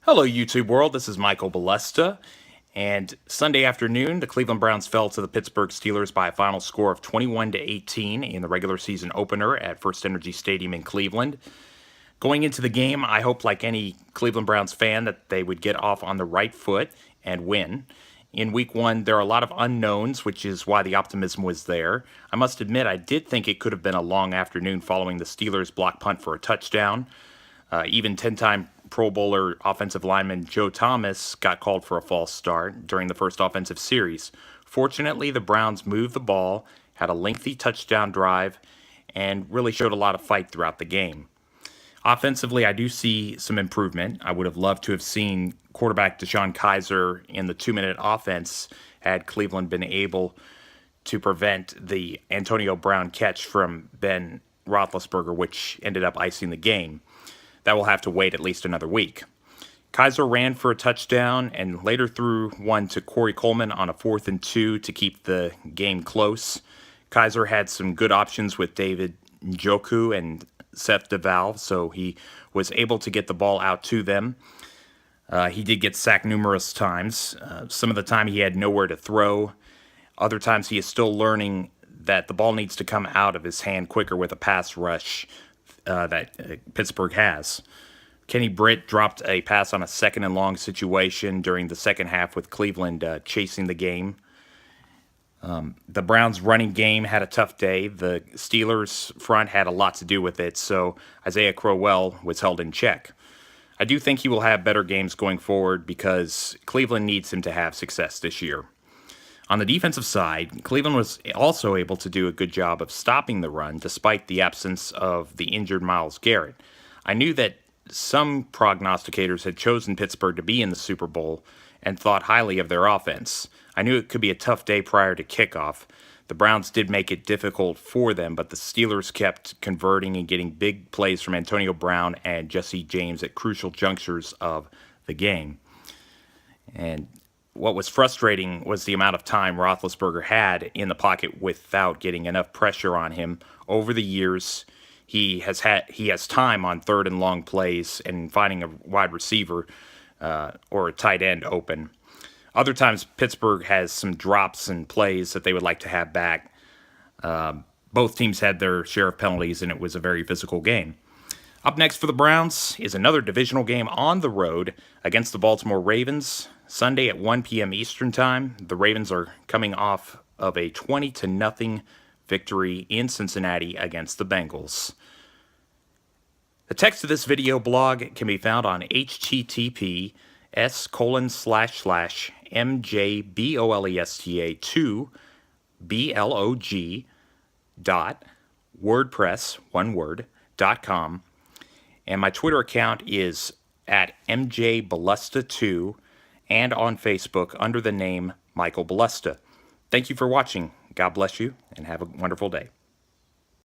Hello, YouTube world. This is Michael Balesta. And Sunday afternoon, the Cleveland Browns fell to the Pittsburgh Steelers by a final score of 21-18 in the regular season opener at First Energy Stadium in Cleveland. Going into the game, I hoped, like any Cleveland Browns fan, that they would get off on the right foot and win. In week one, there are a lot of unknowns, which is why the optimism was there. I must admit, I did think it could have been a long afternoon following the Steelers' block punt for a touchdown. Even 10-time Pro Bowler offensive lineman Joe Thomas got called for a false start during the first offensive series. Fortunately, the Browns moved the ball, had a lengthy touchdown drive, and really showed a lot of fight throughout the game. Offensively, I do see some improvement. I would have loved to have seen quarterback DeShone Kizer in the 2-minute offense had Cleveland been able to prevent the Antonio Brown catch from Ben Roethlisberger, which ended up icing the game. That will have to wait at least another week. Kizer ran for a touchdown and later threw one to Corey Coleman on a 4th and 2 to keep the game close. Kizer had some good options with David Njoku and Seth DeValve, so he was able to get the ball out to them. He did get sacked numerous times. Some of the time he had nowhere to throw. Other times he is still learning that the ball needs to come out of his hand quicker with a pass rush that Pittsburgh has. Kenny Britt dropped a pass on a 2nd and long situation during the second half with Cleveland chasing the game. The Browns' running game had a tough day. The Steelers' front had a lot to do with it, so Isaiah Crowell was held in check. I do think he will have better games going forward because Cleveland needs him to have success this year. On the defensive side, Cleveland was also able to do a good job of stopping the run despite the absence of the injured Myles Garrett. I knew that some prognosticators had chosen Pittsburgh to be in the Super Bowl and thought highly of their offense. I knew it could be a tough day prior to kickoff. The Browns did make it difficult for them, but the Steelers kept converting and getting big plays from Antonio Brown and Jesse James at crucial junctures of the game. And what was frustrating was the amount of time Roethlisberger had in the pocket without getting enough pressure on him. Over the years, he has time on 3rd and long plays and finding a wide receiver or a tight end open. Other times, Pittsburgh has some drops and plays that they would like to have back. Both teams had their share of penalties, and it was a very physical game. Up next for the Browns is another divisional game on the road against the Baltimore Ravens. Sunday at 1 p.m. Eastern Time. The Ravens are coming off of a 20-0 victory in Cincinnati against the Bengals. The text of this video blog can be found on https://mjbolesta2.wordpress.com, and my Twitter account is at mjbalesta2, and on Facebook under the name Michael Balesta. Thank you for watching. God bless you, and have a wonderful day.